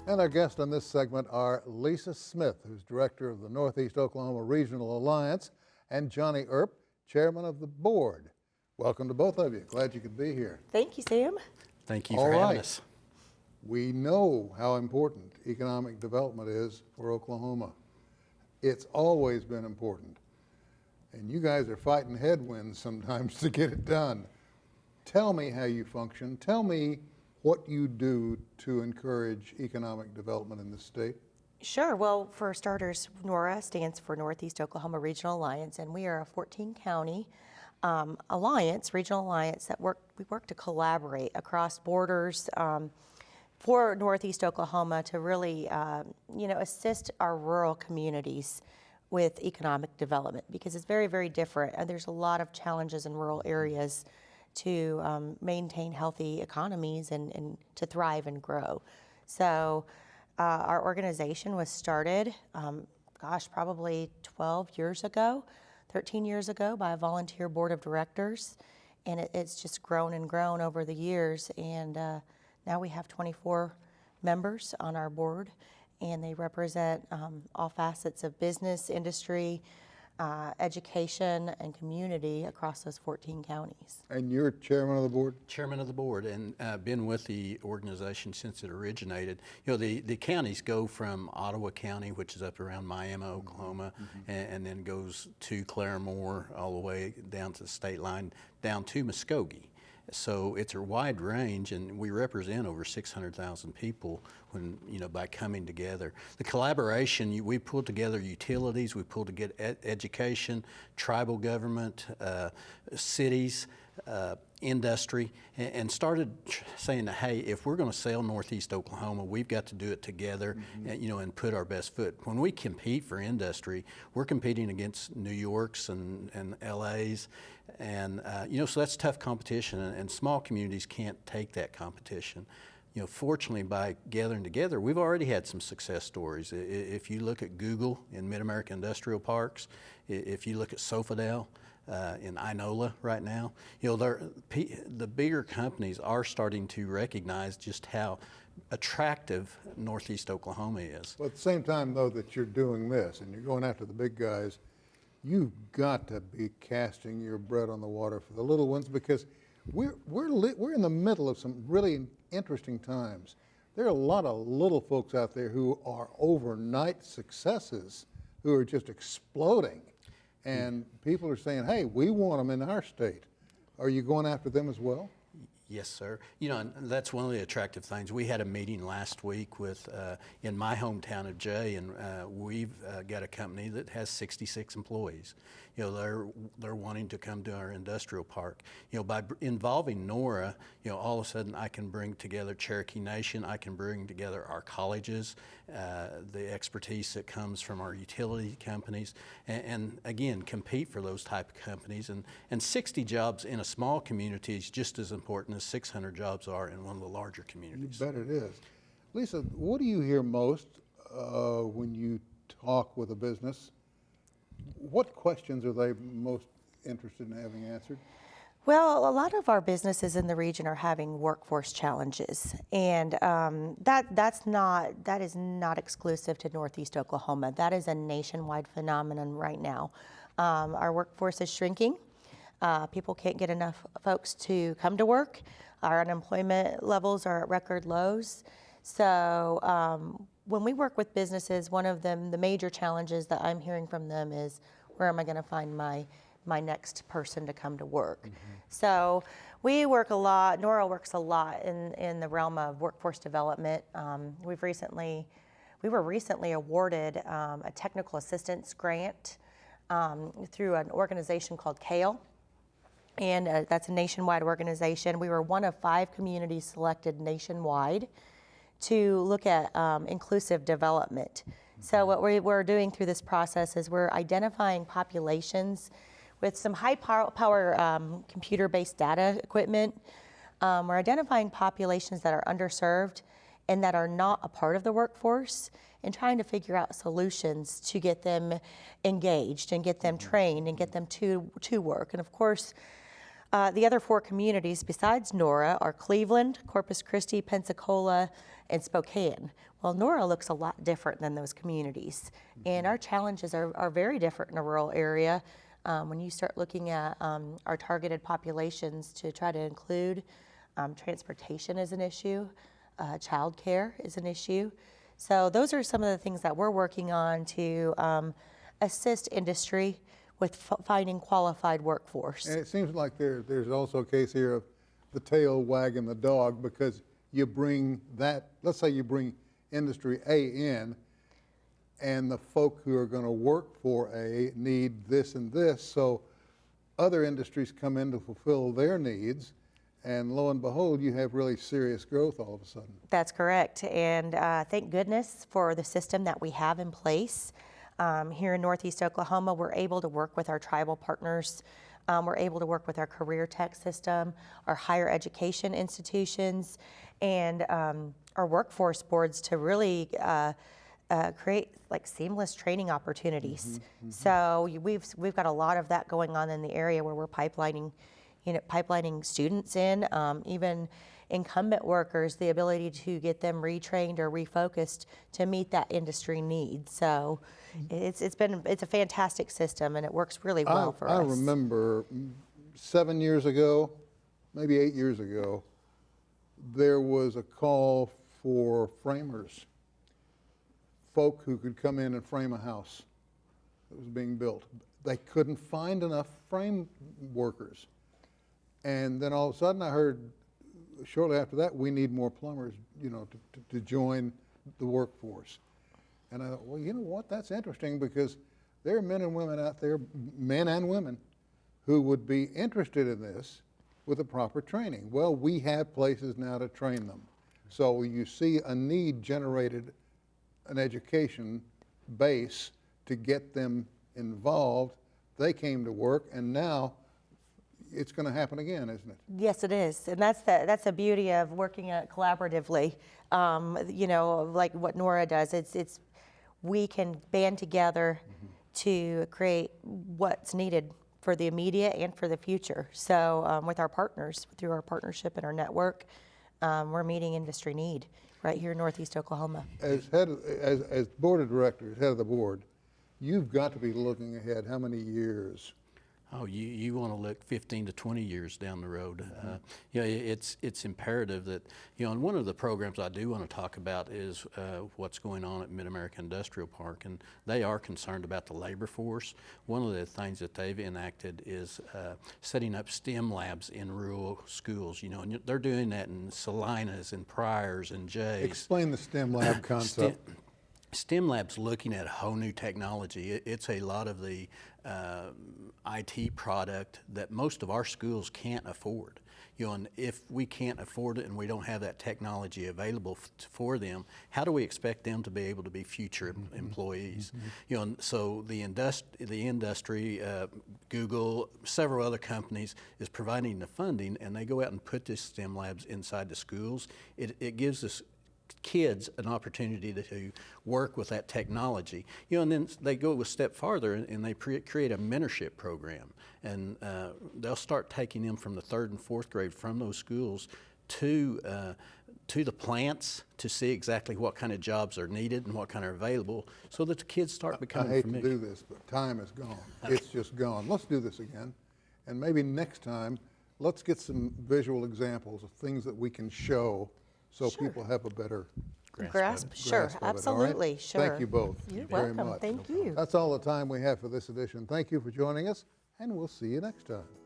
And our guests on this segment are Lisa Smith, who's director of the Northeast Oklahoma Regional Alliance, and Johnnie Earp, chairman of the board. Welcome to both of you. Glad you could be here. Thank you, Sam. Thank you for having us. We know how important economic development is for Oklahoma. It's always been important. And you guys are fighting headwinds sometimes to get it done. Tell me how you function. Tell me what you do to encourage economic development in the state. Sure. Well, for starters, NORA stands for Northeast Oklahoma Regional Alliance, and we are a 14-county regional alliance that we work to collaborate across borders for Northeast Oklahoma to really, assist our rural communities with economic development, because it's very, very different, and there's a lot of challenges in rural areas to maintain healthy economies and to thrive and grow. So our organization was started, probably 13 years ago by a volunteer board of directors, and it's just grown and grown over the years, and now we have 24 members on our board, and they represent all facets of business, industry, education, and community across those 14 counties. And you're chairman of the board? Chairman of the board, and been with the organization since it originated. You know, the counties go from Ottawa County, which is up around Miami, Oklahoma, and then goes to Claremore all the way down to the state line, down to Muskogee. So it's a wide range, and we represent over 600,000 people by coming together. The collaboration, we pulled together utilities, we pulled together education, tribal government, cities, industry, and started saying, hey, if we're going to sell Northeast Oklahoma, we've got to do it together, and put our best foot. When we compete for industry, we're competing against New York's and LA's, and so that's tough competition, and small communities can't take that competition. Fortunately, by gathering together, we've already had some success stories. If you look at Google in Mid-America Industrial Parks, if you look at Sofadel in Inola right now, the bigger companies are starting to recognize just how attractive Northeast Oklahoma is. Well, at the same time, though, that you're doing this and you're going after the big guys, you've got to be casting your bread on the water for the little ones, because we're in the middle of some really interesting times. There are a lot of little folks out there who are overnight successes, who are just exploding. And people are saying, hey, we want them in our state. Are you going after them as well? Yes, sir. And that's one of the attractive things. We had a meeting last week with in my hometown of Jay, and we've got a company that has 66 employees. They're wanting to come to our industrial park. By involving NORA, all of a sudden I can bring together Cherokee Nation. I can bring together our colleges, the expertise that comes from our utility companies, and again compete for those type of companies. And 60 jobs in a small community is just as important as 600 jobs are in one of the larger communities. You bet it is. Lisa, what do you hear most when you talk with a business? What questions are they most interested in having answered? Well, a lot of our businesses in the region are having workforce challenges, and that is not exclusive to Northeast Oklahoma. That is a nationwide phenomenon right now. Our workforce is shrinking. People can't get enough folks to come to work. Our unemployment levels are at record lows. So when we work with businesses, one of them, the major challenges that I'm hearing from them is, where am I going to find my next person to come to work? So we work a lot, NORA works a lot in the realm of workforce development. We were recently awarded a technical assistance grant through an organization called CALE. And that's a nationwide organization. We were one of 5 communities selected nationwide to look at inclusive development. So what we're doing through this process is we're identifying populations with some high power computer-based data equipment. We're identifying populations that are underserved and that are not a part of the workforce, and trying to figure out solutions to get them engaged and get them trained and get them to work. And of course, The other 4 communities besides Nora are Cleveland, Corpus Christi, Pensacola, and Spokane. Well, Nora looks a lot different than those communities, and our challenges are very different in a rural area. When you start looking at our targeted populations to try to include, transportation is an issue, childcare is an issue. So those are some of the things that we're working on to assist industry with finding qualified workforce. And it seems like there's also a case here of the tail wagging the dog, because you bring that, let's say you bring industry A in, and the folk who are going to work for A need this and this, so other industries come in to fulfill their needs, and lo and behold, you have really serious growth all of a sudden. That's correct, and thank goodness for the system that we have in place. Here in Northeast Oklahoma, we're able to work with our tribal partners. We're able to work with our career tech system, our higher education institutions, and our workforce boards to really create like seamless training opportunities. So we've got a lot of that going on in the area where we're pipelining students in, even incumbent workers, the ability to get them retrained or refocused to meet that industry need. So it's a fantastic system, and it works really well for us. I remember 7 years ago, maybe 8 years ago, there was a call for framers, folk who could come in and frame a house that was being built. They couldn't find enough frame workers. And then all of a sudden I heard shortly after that, we need more plumbers, to join the workforce. And I thought, well, you know what, that's interesting, because there are men and women out there, men and women, who would be interested in this with the proper training. Well, we have places now to train them. So you see a need generated, an education base to get them involved. They came to work, and now it's going to happen again, isn't it? Yes, it is, and that's the beauty of working collaboratively. Like what Nora does. It's we can band together to create what's needed for the immediate and for the future. So with our partners, through our partnership and our network, we're meeting industry need right here in Northeast Oklahoma. As board of directors, head of the board, you've got to be looking ahead. How many years? Oh, you want to look 15 to 20 years down the road. It's imperative that, and one of the programs I do want to talk about is what's going on at Mid-America Industrial Park, and they are concerned about the labor force. One of the things that they've enacted is setting up STEM labs in rural schools, and they're doing that in Salinas and Pryor's and Jay's. Explain the STEM lab concept. STEM Lab's looking at a whole new technology. It's a lot of the IT product that most of our schools can't afford. And if we can't afford it and we don't have that technology available for them, how do we expect them to be able to be future employees? And so the industry, Google, several other companies is providing the funding, and they go out and put these STEM labs inside the schools. It gives us kids an opportunity to work with that technology, and then they go a step farther and they create a mentorship program, and they'll start taking them from the 3rd and 4th grade from those schools to the plants to see exactly what kind of jobs are needed and what kind are available, so that the kids start becoming familiar. I hate to do this, but time is gone. It's just gone. Let's do this again, and maybe next time let's get some visual examples of things that we can show, so people have a better grasp. Sure, absolutely, right? sure. Thank you both You're very welcome. much. Thank you. That's all the time we have for this edition. Thank you for joining us, and we'll see you next time.